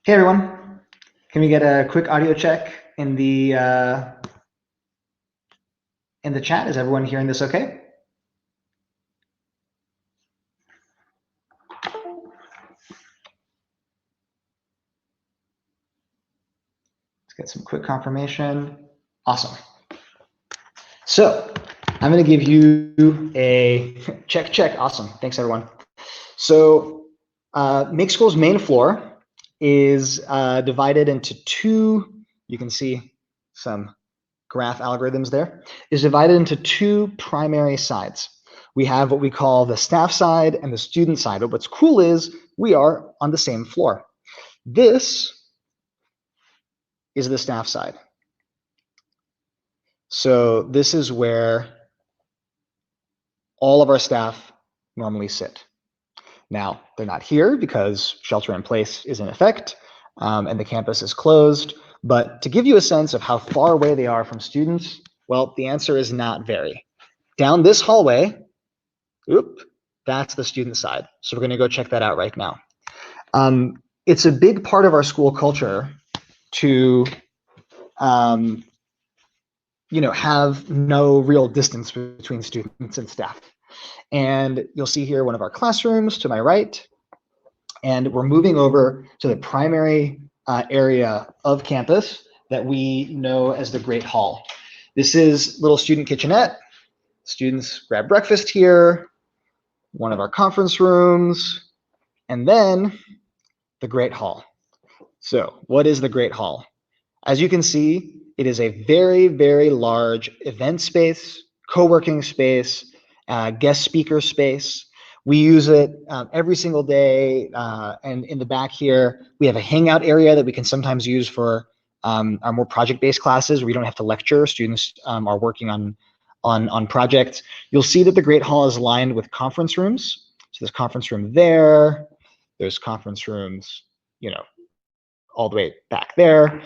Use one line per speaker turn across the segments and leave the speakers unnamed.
Hey everyone, can we get a quick audio check in the chat? Is everyone hearing this okay? Let's get some quick confirmation. Awesome. So I'm going to give you a check. Awesome. Thanks everyone. So Make School's main floor is divided into two. You can see some graph algorithms there, is divided into two primary sides. We have what we call the staff side and the student side. But what's cool is we are on the same floor. This is the staff side. So this is where all of our staff normally sit. Now, they're not here because shelter in place is in effect and the campus is closed. But to give you a sense of how far away they are from students, well, the answer is not very. Down this hallway, that's the student side. So we're going to go check that out right now. It's a big part of our school culture to have no real distance between students and staff. And you'll see here one of our classrooms to my right. And we're moving over to the primary area of campus that we know as the Great Hall. This is little student kitchenette. Students grab breakfast here, one of our conference rooms, and then the Great Hall. So what is the Great Hall? As you can see, it is a very, very large event space, co-working space, guest speaker space. We use it every single day. And in the back here, we have a hangout area that we can sometimes use for our more project-based classes where we don't have to lecture. Students are working on projects. You'll see that the Great Hall is lined with conference rooms. So there's conference room there. There's conference rooms, all the way back there.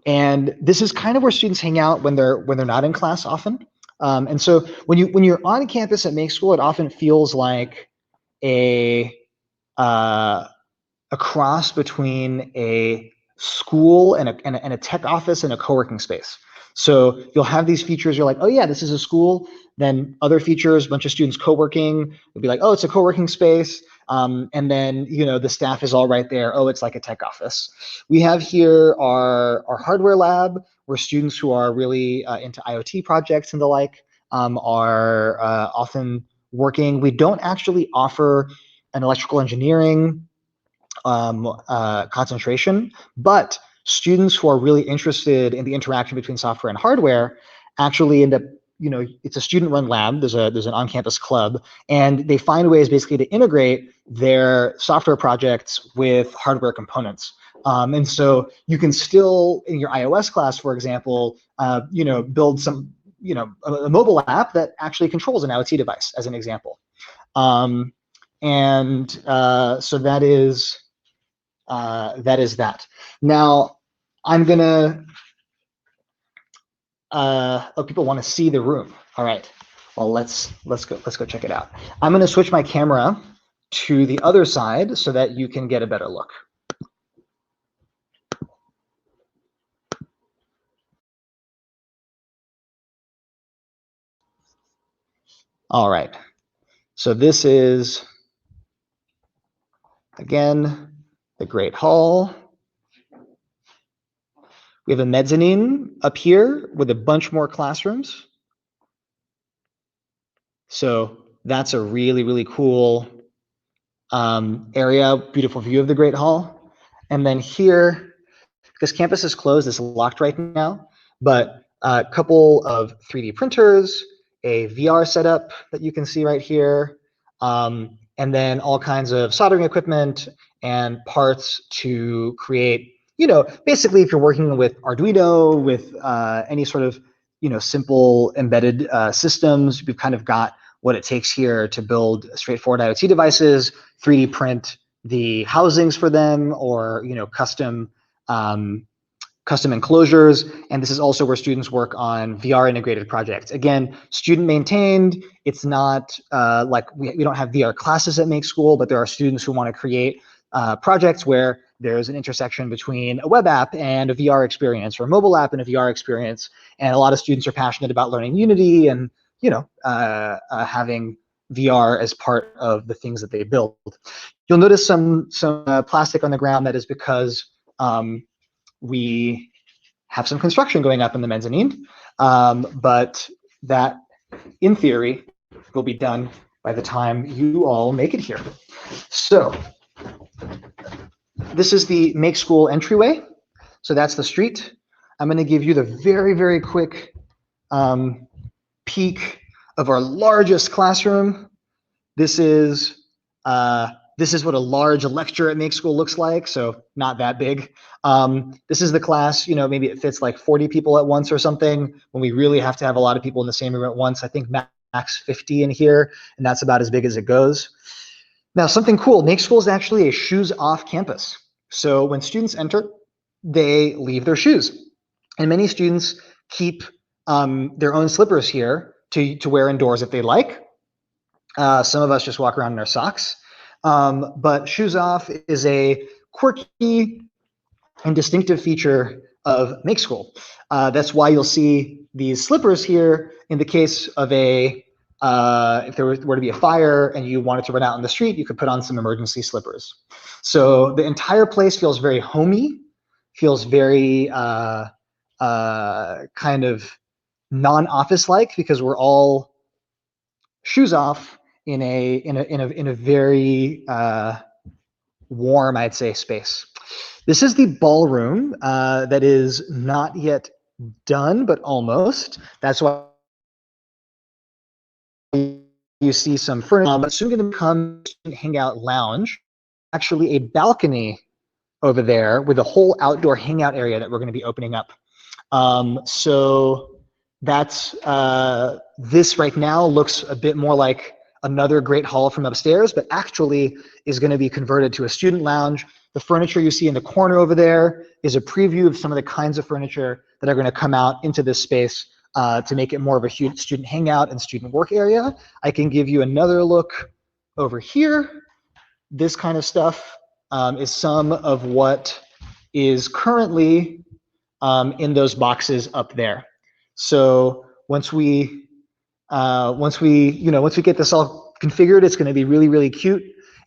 And this is kind of where students hang out when they're not in class often. And so when you're on campus at Make School, it often feels like a cross between a school and a tech office and a co-working space. So you'll have these features, you're like, oh yeah, this is a school. Then other features, a bunch of students co-working, will be like, oh, it's a co-working space. And then, the staff is all right there. Oh, it's like a tech office. We have here our hardware lab, where students who are really into IoT projects and the like are often working. We don't actually offer an electrical engineering concentration, but students who are really interested in the interaction between software and hardware actually end up, it's a student-run lab. There's an on-campus club, and they find ways basically to integrate their software projects with hardware components. And so you can still, in your iOS class, for example, build some, a mobile app that actually controls an IoT device, as an example. So that is that. Now, I'm gonna. People want to see the room. All right. Well, let's go check it out. I'm gonna switch my camera to the other side so that you can get a better look. All right. So this is, again, the Great Hall. We have a mezzanine up here with a bunch more classrooms. So that's a really, really cool area, beautiful view of the Great Hall. And then here, this campus is closed, it's locked right now, but a couple of 3D printers, a VR setup that you can see right here, and then all kinds of soldering equipment and parts to create, basically if you're working with Arduino, with any sort of, simple embedded systems, we've kind of got what it takes here to build straightforward IoT devices, 3D print the housings for them, or, custom custom enclosures, and this is also where students work on VR integrated projects. Again, student maintained. It's not like we don't have VR classes at Make School, but there are students who want to create projects where there's an intersection between a web app and a VR experience, or a mobile app and a VR experience. And a lot of students are passionate about learning Unity and having VR as part of the things that they build. You'll notice some plastic on the ground. That is because we have some construction going up in the mezzanine, but that, in theory, will be done by the time you all make it here. So this is the Make School entryway. So that's the street. I'm going to give you the very, very quick peek of our largest classroom. This is what a large lecture at Make School looks like, so not that big. This is the class, maybe it fits like 40 people at once or something. When we really have to have a lot of people in the same room at once, I think max 50 in here, and that's about as big as it goes. Now, something cool, Make School is actually a shoes-off campus. So when students enter, they leave their shoes. And many students keep their own slippers here to wear indoors if they like. Some of us just walk around in our socks. But shoes off is a quirky and distinctive feature of Make School. That's why you'll see these slippers here in the case of if there were to be a fire and you wanted to run out in the street, you could put on some emergency slippers. So the entire place feels very homey, feels very kind of non-office-like, because we're all shoes off in a very warm, I'd say, space. This is the ballroom that is not yet done, but almost. That's why you see some furniture. But soon going to become a hangout lounge, actually a balcony over there with a whole outdoor hangout area that we're going to be opening up. So that's this right now looks a bit more like another great hall from upstairs, but actually is going to be converted to a student lounge. The furniture you see in the corner over there is a preview of some of the kinds of furniture that are going to come out into this space to make it more of a student hangout and student work area. I can give you another look over here. This kind of stuff is some of what is currently in those boxes up there. So once we get this all configured, it's going to be really, really cute.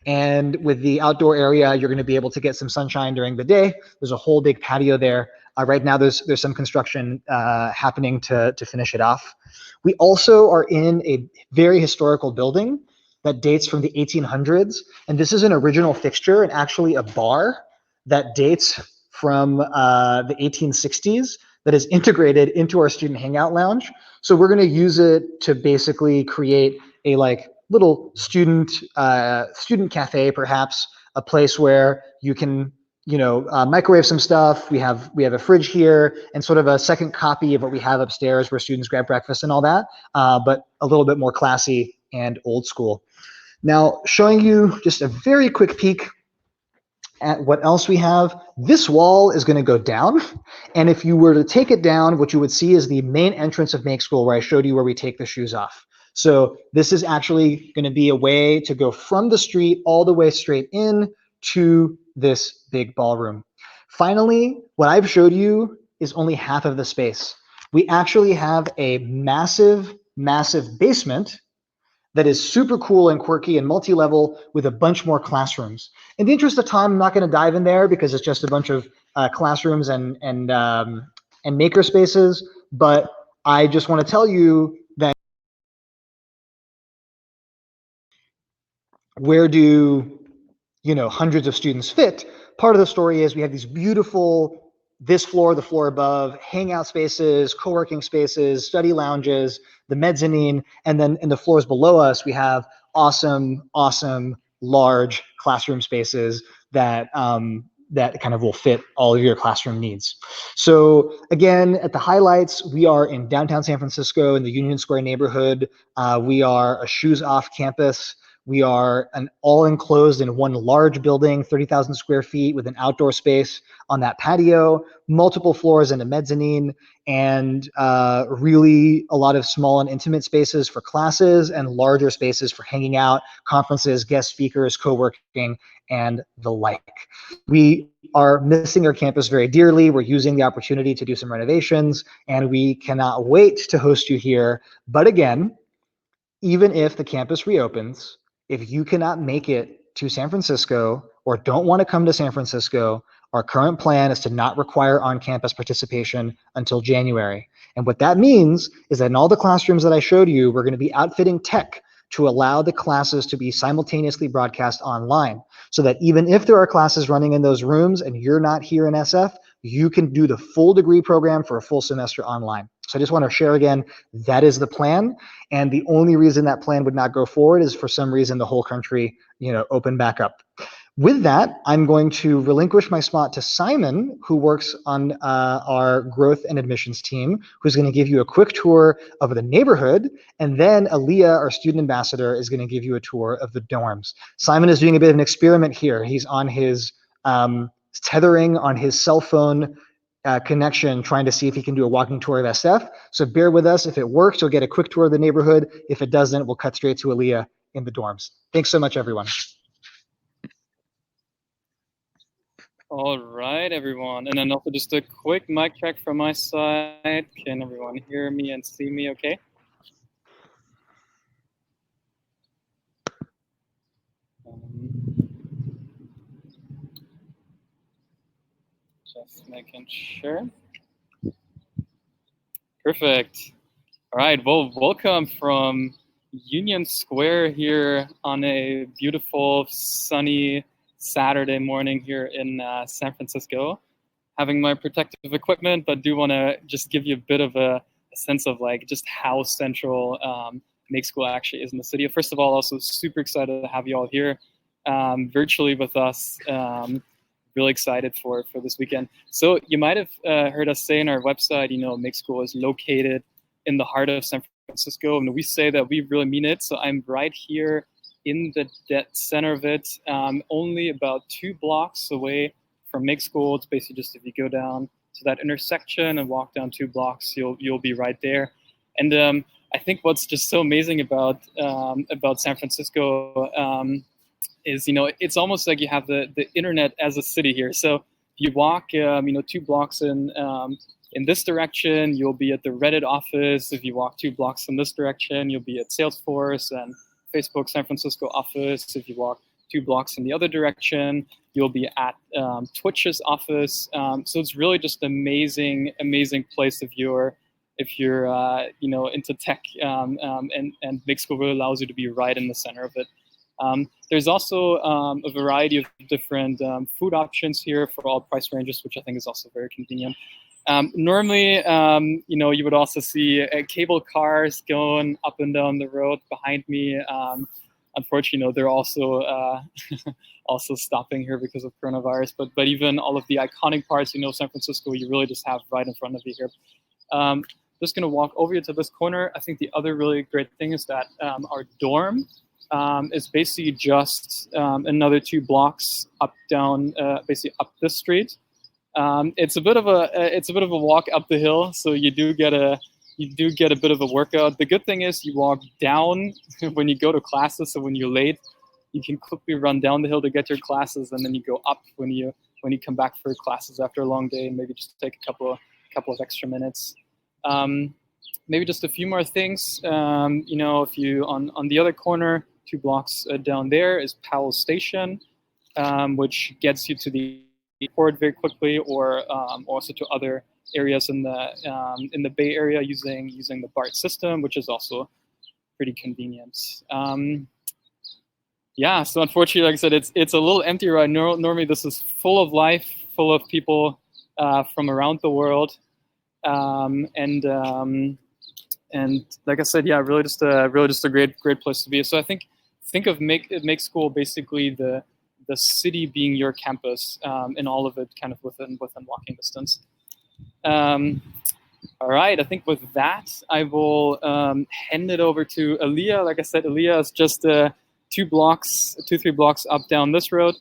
And with the outdoor area, you're going to be able to get some sunshine during the day. There's a whole big patio there. Right now, there's some construction happening to finish it off. We also are in a very historical building that dates from the 1800s. And this is an original fixture and actually a bar that dates from the 1860s that is integrated into our student hangout lounge. So we're going to use it to basically create a little student cafe, perhaps a place where you can microwave some stuff. We have a fridge here and sort of a second copy of what we have upstairs where students grab breakfast and all that, but a little bit more classy and old school. Now, showing you just a very quick peek at what else we have. This wall is going to go down, and if you were to take it down, what you would see is the main entrance of Make School, where I showed you where we take the shoes off. So this is actually going to be a way to go from the street all the way straight in to this big ballroom. Finally, what I've showed you is only half of the space. We actually have a massive, massive basement that is super cool and quirky and multi-level with a bunch more classrooms. In the interest of time, I'm not going to dive in there because it's just a bunch of classrooms and maker spaces, but I just want to tell you that where do hundreds of students fit? Part of the story is we have these beautiful, this floor, the floor above, hangout spaces, co-working spaces, study lounges, the mezzanine, and then in the floors below us, we have awesome, awesome, large classroom spaces that that kind of will fit all of your classroom needs. So again, at the highlights, we are in downtown San Francisco in the Union Square neighborhood. We are a shoes off campus. We are an all enclosed in one large building, 30,000 square feet with an outdoor space on that patio, multiple floors and a mezzanine, and really a lot of small and intimate spaces for classes and larger spaces for hanging out, conferences, guest speakers, co-working, and the like. We are missing our campus very dearly. We're using the opportunity to do some renovations, and we cannot wait to host you here. But again, even if the campus reopens, if you cannot make it to San Francisco or don't want to come to San Francisco, our current plan is to not require on-campus participation until January. And what that means is that in all the classrooms that I showed you, we're going to be outfitting tech to allow the classes to be simultaneously broadcast online, so that even if there are classes running in those rooms and you're not here in SF, you can do the full degree program for a full semester online. So I just want to share again, that is the plan. And the only reason that plan would not go forward is for some reason the whole country, open back up. With that, I'm going to relinquish my spot to Simon, who works on our growth and admissions team, who's going to give you a quick tour of the neighborhood. And then Aaliyah, our student ambassador, is going to give you a tour of the dorms. Simon is doing a bit of an experiment here. He's on his tethering on his cell phone connection, trying to see if he can do a walking tour of SF. So bear with us. If it works, you'll get a quick tour of the neighborhood. If it doesn't, we'll cut straight to Aaliyah in the dorms. Thanks so much, everyone.
All right, everyone. And then also just a quick mic check from my side. Can everyone hear me and see me okay? Just making sure. Perfect. All right, well, welcome from Union Square here on a beautiful, sunny Saturday morning here in San Francisco. Having my protective equipment, but do want to just give you a bit of a sense of like just how central Make School actually is in the city. First of all, also super excited to have you all here virtually with us. Really excited for this weekend. So you might have heard us say in our website, Make School is located in the heart of San Francisco, and we say that we really mean it. So I'm right here in the dead center of it, only about 2 blocks away from Make School. It's basically just if you go down to that intersection and walk down 2 blocks, you'll be right there. And I think what's just so amazing about San Francisco is it's almost like you have the internet as a city here. So you walk 2 blocks in this direction, you'll be at the Reddit office. If you walk 2 blocks in this direction, you'll be at Salesforce and Facebook San Francisco office. If you walk 2 blocks in the other direction, you'll be at Twitch's office. So it's really just an amazing place if you're into tech, and Make School really allows you to be right in the center of it. There's also a variety of different food options here for all price ranges, which I think is also very convenient. Normally, you would also see cable cars going up and down the road behind me. Unfortunately, they're also also stopping here because of coronavirus. But even all of the iconic parts, San Francisco, you really just have right in front of you here. Just gonna walk over to this corner. I think the other really great thing is that our dorm is basically just another 2 blocks basically up this street. It's a bit of a walk up the hill, so you do get a bit of a workout. The good thing is you walk down when you go to classes, so when you're late, you can quickly run down the hill to get your classes, and then you go up when you come back for classes after a long day, and maybe just take a couple of extra minutes. Maybe just a few more things. If you on the other corner, 2 blocks down there is Powell Station, which gets you to the airport very quickly, or also to other areas in the Bay Area using the BART system, which is also pretty convenient. So unfortunately, like I said, it's a little empty right now. Normally this is full of life, full of people from around the world, and like I said, really just a great place to be. So I think of Make School basically the city being your campus, and all of it kind of within walking distance. All right, I think with that, I will hand it over to Aaliyah. Like I said, Aaliyah is just 2, 3 blocks up down this road.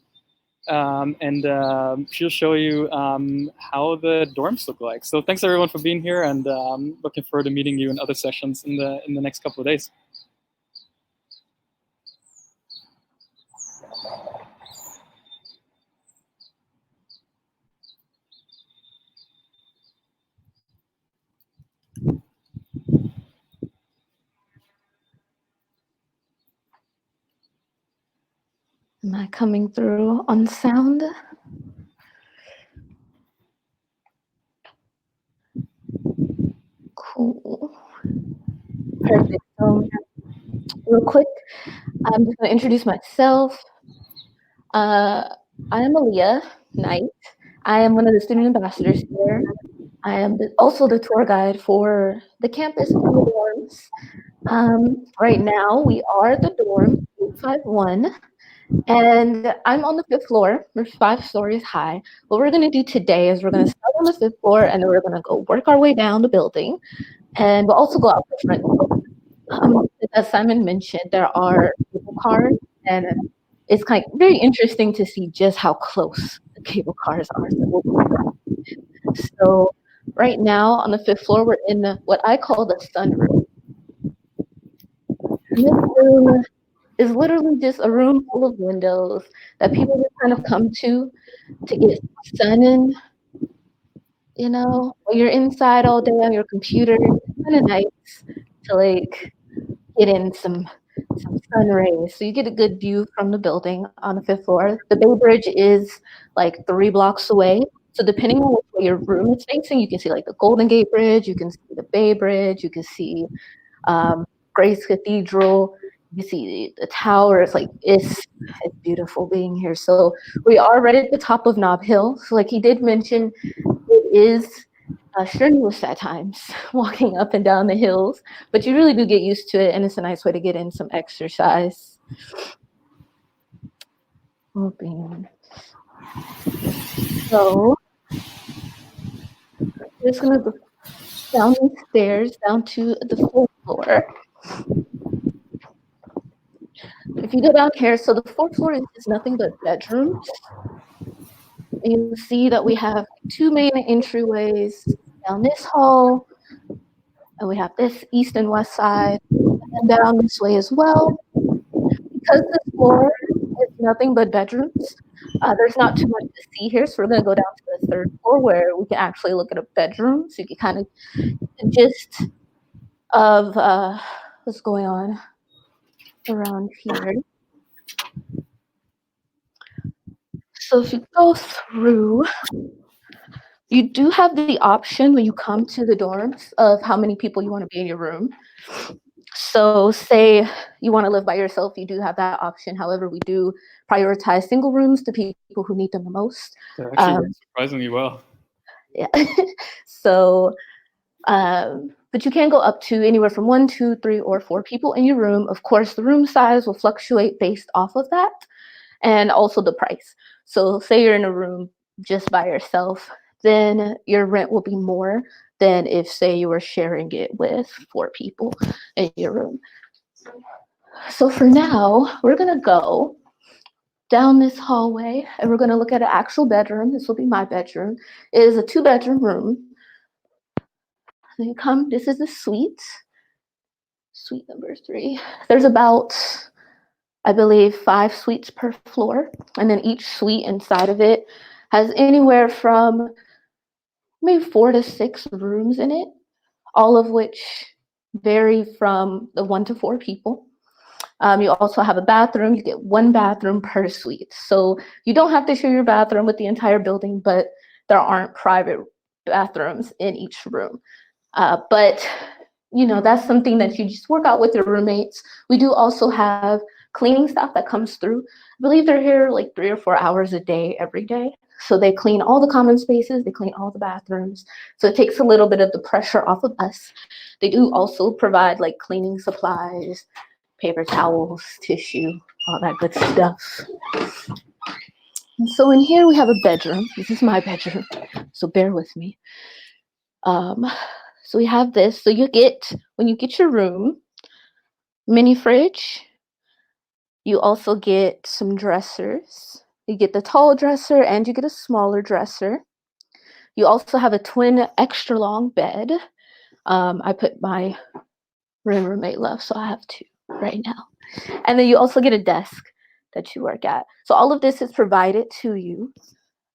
And she'll show you how the dorms look like. So thanks everyone for being here, and looking forward to meeting you in other sessions in the next couple of days.
Am I coming through on sound? Cool. Perfect. Real quick, I'm just going to introduce myself. I am Aaliyah Knight. I am one of the student ambassadors here. I am also the tour guide for the campus and the dorms. Right now, we are at the dorm 851. And I'm on the 5th floor. We're 5 stories high. What we're going to do today is we're going to start on the 5th floor, and then we're going to go work our way down the building. And we'll also go out the front door. As Simon mentioned, there are cable cars, and it's kind of very interesting to see just how close the cable cars are. So right now on the 5th floor, we're in what I call the sunroom. And this room is literally just a room full of windows that people just kind of come to get sun in. You know, when you're inside all day on your computer, it's kind of nice to like get in some sun rays. So you get a good view from the building on the 5th floor. The Bay Bridge is like 3 blocks away. So depending on which way your room is facing, you can see like the Golden Gate Bridge, you can see the Bay Bridge, you can see Grace Cathedral. You see the towers, like it's beautiful being here. So we are right at the top of Nob Hill. So like he did mention, it is strenuous at times walking up and down the hills, but you really do get used to it, and it's a nice way to get in some exercise. So we're just gonna go down the stairs down to the 4th floor. If you go down here, so the 4th floor is nothing but bedrooms. And you see that we have 2 main entryways down this hall, and we have this east and west side, and down this way as well. Because this floor is nothing but bedrooms, there's not too much to see here, so we're going to go down to the 3rd floor where we can actually look at a bedroom, so you can kind of get the gist of what's going on around here. So if you go through, you do have the option when you come to the dorms of how many people you want to be in your room. So say you want to live by yourself, you do have that option. However, we do prioritize single rooms to people who need them the most.
They're actually surprisingly well.
Yeah. So, but you can go up to anywhere from 1, 2, 3, or 4 people in your room. Of course, the room size will fluctuate based off of that, and also the price. So say you're in a room just by yourself, then your rent will be more than if, say, you were sharing it with 4 people in your room. So for now, we're going to go down this hallway, and we're going to look at an actual bedroom. This will be my bedroom. It is a 2-bedroom room. So you come, this is the suite number 3. There's about, I believe, 5 suites per floor, and then each suite inside of it has anywhere from maybe 4 to 6 rooms in it, all of which vary from the 1 to 4 people. You also have a bathroom. You get 1 bathroom per suite. So you don't have to share your bathroom with the entire building, but there aren't private bathrooms in each room. But you know, that's something that you just work out with your roommates. We do also have cleaning staff that comes through. I believe they're here like 3 or 4 hours a day, every day. So they clean all the common spaces, they clean all the bathrooms. So it takes a little bit of the pressure off of us. They do also provide like cleaning supplies, paper towels, tissue, all that good stuff. And so in here we have a bedroom. This is my bedroom, so bear with me. So we have this. So you get, when you get your room, mini fridge, You also get some dressers. You get the tall dresser and you get a smaller dresser. You also have a twin extra long bed. I put my roommate left, so I have two right now. And then you also get a desk that you work at. So all of this is provided to you.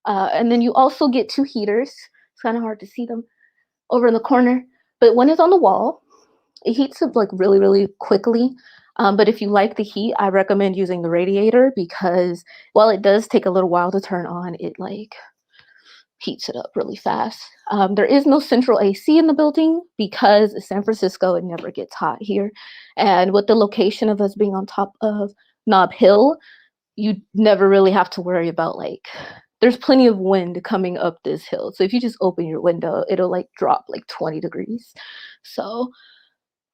And then you also get two heaters. It's kind of hard to see them over in the corner, but one is on the wall. It heats up like really, really quickly. But if you like the heat, I recommend using the radiator because while it does take a little while to turn on, it like heats it up really fast. There is no central AC in the building because it's San Francisco, it never gets hot here. And with the location of us being on top of Nob Hill, you never really have to worry about like, there's plenty of wind coming up this hill. So if you just open your window, it'll like drop like 20 degrees. So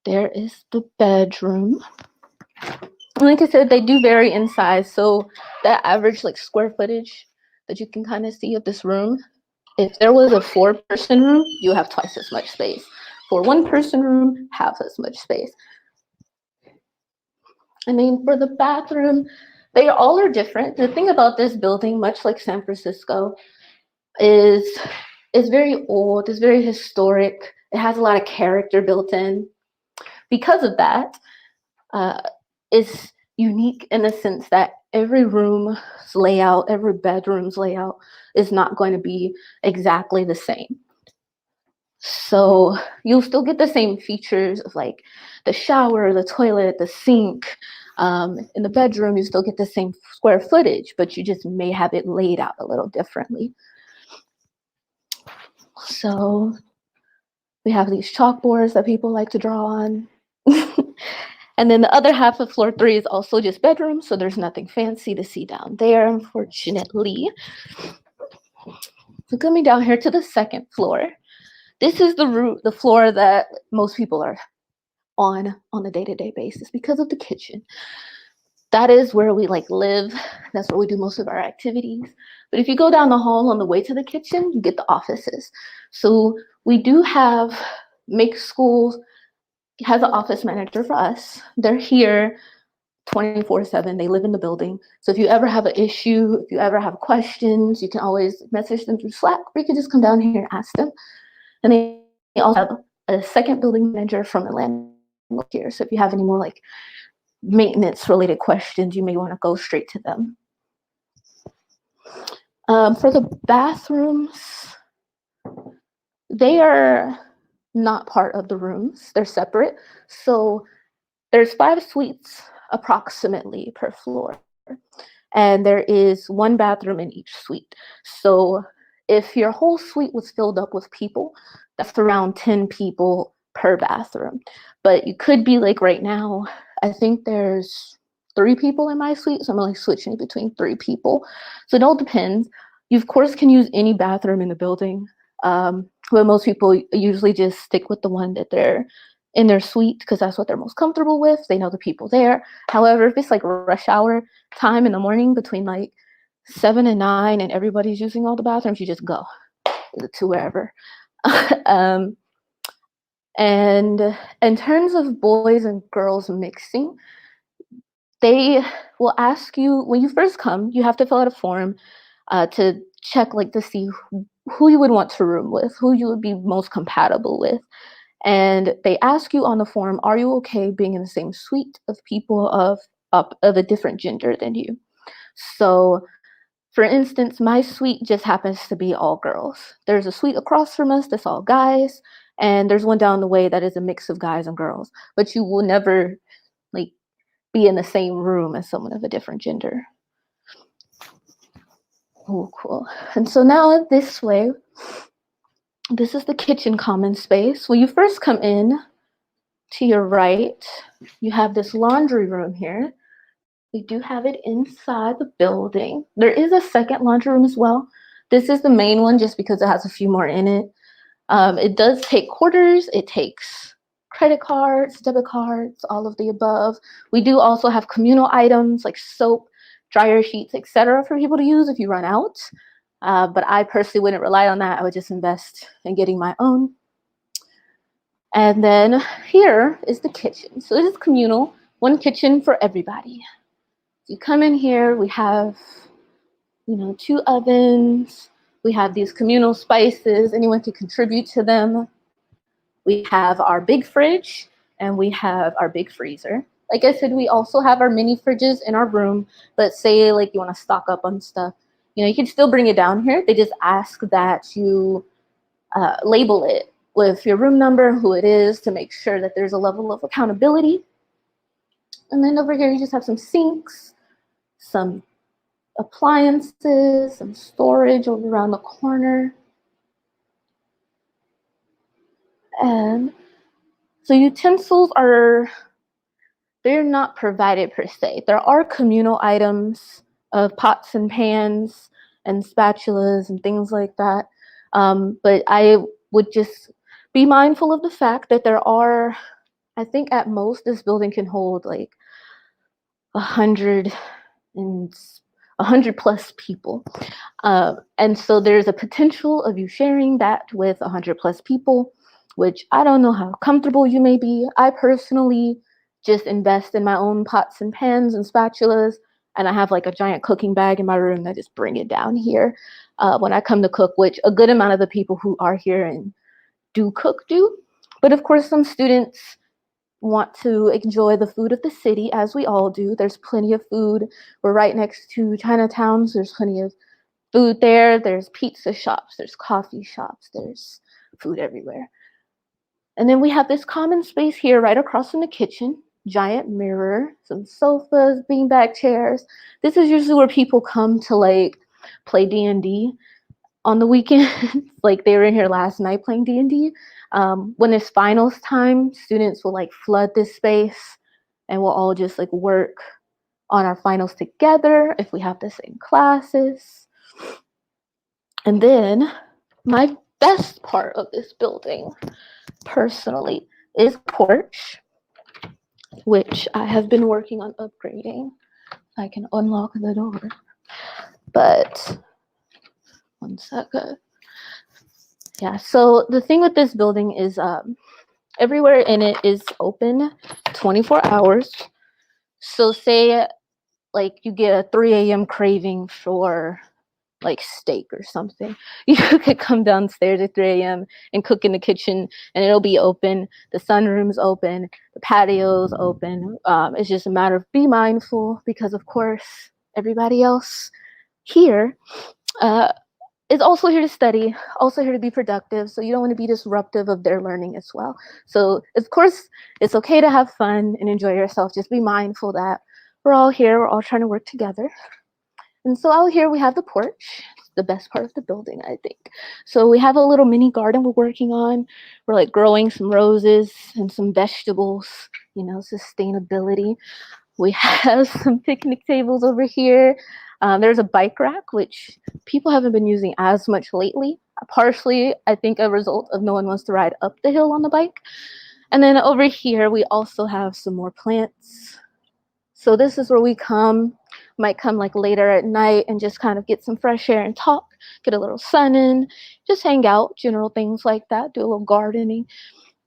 there is the bedroom. Like I said, they do vary in size. So that average like square footage that you can kind of see of this room, if there was a 4-person room, you have twice as much space. For 1-person room, half as much space. And then for the bathroom, they all are different. The thing about this building, much like San Francisco, is it's very old, it's very historic. It has a lot of character built in. Because of that, it's unique in the sense that every room's layout, every bedroom's layout is not going to be exactly the same. So you'll still get the same features of like the shower, the toilet, the sink. In the bedroom, you still get the same square footage, but you just may have it laid out a little differently. So we have these chalkboards that people like to draw on. And then the other half of floor 3 is also just bedrooms, so there's nothing fancy to see down there, unfortunately. So coming down here to the 2nd floor, this is the floor that most people are on a day-to-day basis because of the kitchen. That is where we like live. That's where we do most of our activities. But if you go down the hall on the way to the kitchen, you get the offices. So we do have mixed schools. It has an office manager for us. They're here 24/7. They live in the building. So if you ever have an issue, if you ever have questions, you can always message them through Slack, or you can just come down here and ask them. And they also have a second building manager from Atlanta here. So if you have any more like maintenance related questions, you may want to go straight to them. For the bathrooms, they are not part of the rooms. They're separate. So there's 5 suites approximately per floor. And there is 1 bathroom in each suite. So if your whole suite was filled up with people, that's around 10 people per bathroom. But you could be like right now, I think there's 3 people in my suite, so I'm only switching between 3 people. So it all depends. You, of course, can use any bathroom in the building, but most people usually just stick with the one that they're in their suite because that's what they're most comfortable with. They know the people there. However, if it's like rush hour time in the morning between like 7 and 9 and everybody's using all the bathrooms, you just go to wherever. And in terms of boys and girls mixing, they will ask you when you first come, you have to fill out a form to check like to see who you would want to room with, who you would be most compatible with. And they ask you on the form, are you okay being in the same suite of people of a different gender than you? So for instance, my suite just happens to be all girls. There's a suite across from us that's all guys, and there's one down the way that is a mix of guys and girls. But you will never like be in the same room as someone of a different gender. Oh, cool. And so now this way, this is the kitchen common space. When you first come in, to your right, you have this laundry room here. We do have it inside the building. There is a second laundry room as well. This is the main one just because it has a few more in it. It does take quarters. It takes credit cards, debit cards, all of the above. We do also have communal items like soap, dryer sheets, etc. for people to use if you run out. But I personally wouldn't rely on that. I would just invest in getting my own. And then here is the kitchen. So this is communal, one kitchen for everybody. You come in here, we have, 2 ovens. We have these communal spices. Anyone can contribute to them. We have our big fridge and we have our big freezer. Like I said, we also have our mini fridges in our room. Let's say like you want to stock up on stuff. You can still bring it down here. They just ask that you label it with your room number and who it is to make sure that there's a level of accountability. And then over here, you just have some sinks, some appliances, some storage over around the corner. And so utensils they're not provided per se. There are communal items of pots and pans and spatulas and things like that. But I would just be mindful of the fact that there are, I think at most this building can hold like 100 plus people. And so there's a potential of you sharing that with 100 plus people, which I don't know how comfortable you may be. I personally just invest in my own pots and pans and spatulas, and I have like a giant cooking bag in my room that I just bring it down here when I come to cook, which a good amount of the people who are here and do cook do. But of course, some students want to enjoy the food of the city, as we all do. There's plenty of food. We're right next to Chinatown, so there's plenty of food there. There's pizza shops, there's coffee shops, there's food everywhere. And then we have this common space here right across from the kitchen, giant mirror, some sofas, beanbag chairs. This is usually where people come to like play D&D on the weekends. Like they were in here last night playing D&D. When it's finals time, students will like flood this space and we'll all just like work on our finals together if we have the same classes. And then my best part of this building personally is porch, which I have been working on upgrading. I can unlock the door, but one second. Yeah, so the thing with this building is everywhere in it is open 24 hours. So say like you get a 3 a.m. craving for like steak or something. You could come downstairs at 3 a.m. and cook in the kitchen and it'll be open. The sunroom's open, the patio's open. It's just a matter of be mindful because of course everybody else here is also here to study, also here to be productive. So you don't want to be disruptive of their learning as well. So of course it's okay to have fun and enjoy yourself. Just be mindful that we're all here, we're all trying to work together. And so out here we have the porch, the best part of the building, I think. So we have a little mini garden we're working on. We're like growing some roses and some vegetables, sustainability. We have some picnic tables over here. There's a bike rack, which people haven't been using as much lately. Partially, I think a result of no one wants to ride up the hill on the bike. And then over here, we also have some more plants. So this is where we might come like later at night and just kind of get some fresh air and talk, get a little sun in, just hang out, general things like that, do a little gardening.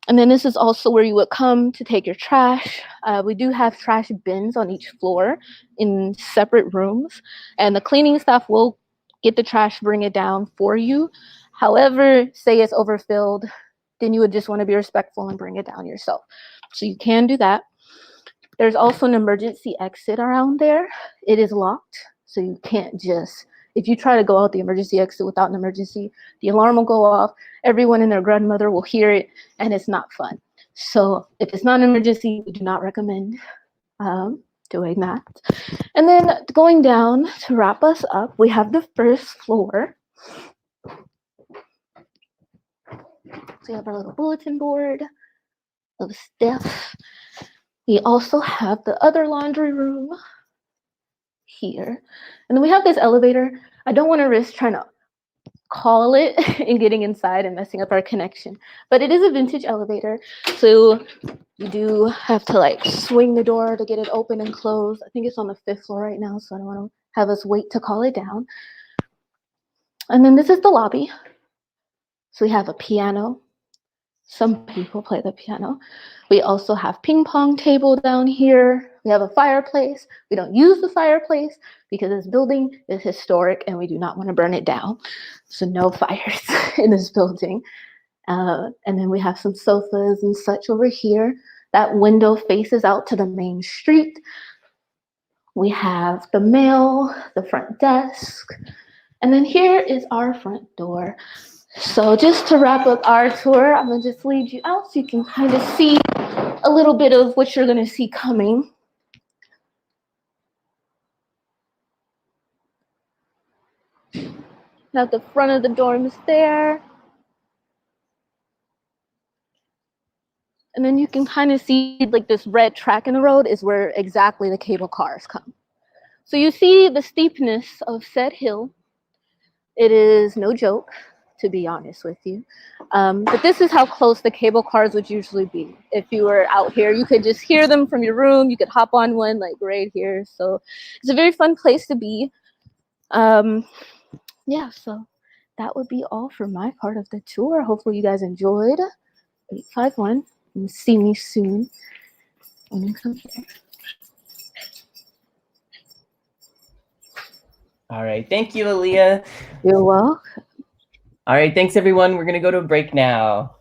And then this is also where you would come to take your trash. We do have trash bins on each floor in separate rooms, and the cleaning staff will get the trash, bring it down for you. However, say it's overfilled, then you would just want to be respectful and bring it down yourself. So you can do that. There's also an emergency exit around there. It is locked, so you can't just, if you try to go out the emergency exit without an emergency, the alarm will go off, everyone and their grandmother will hear it, and it's not fun. So if it's not an emergency, we do not recommend doing that. And then going down to wrap us up, we have the first floor. So we have our little bulletin board of stuff. We also have the other laundry room here. And then we have this elevator. I don't want to risk trying to call it and getting inside and messing up our connection, but it is a vintage elevator. So you do have to like swing the door to get it open and closed. I think it's on the 5th floor right now, so I don't want to have us wait to call it down. And then this is the lobby. So we have a piano, Some people play the piano. We also have ping pong table down here. We have a fireplace. We don't use the fireplace because this building is historic and we do not want to burn it down. So no fires in this building. And then we have some sofas and such over here. That window faces out to the main street. We have the mail, the front desk, and then here is our front door. So just to wrap up our tour, I'm gonna just lead you out so you can kind of see a little bit of what you're gonna see coming. Now the front of the dorm is there. And then you can kind of see like this red track in the road is where exactly the cable cars come. So you see the steepness of said hill. It is no joke, to be honest with you. But this is how close the cable cars would usually be. If you were out here, you could just hear them from your room. You could hop on one like right here. So it's a very fun place to be. Yeah, so that would be all for my part of the tour. Hopefully you guys enjoyed. 851. And see me soon when you come here.
All right. Thank you, Aaliyah.
You're welcome.
All right. Thanks, everyone. We're going to go to a break now.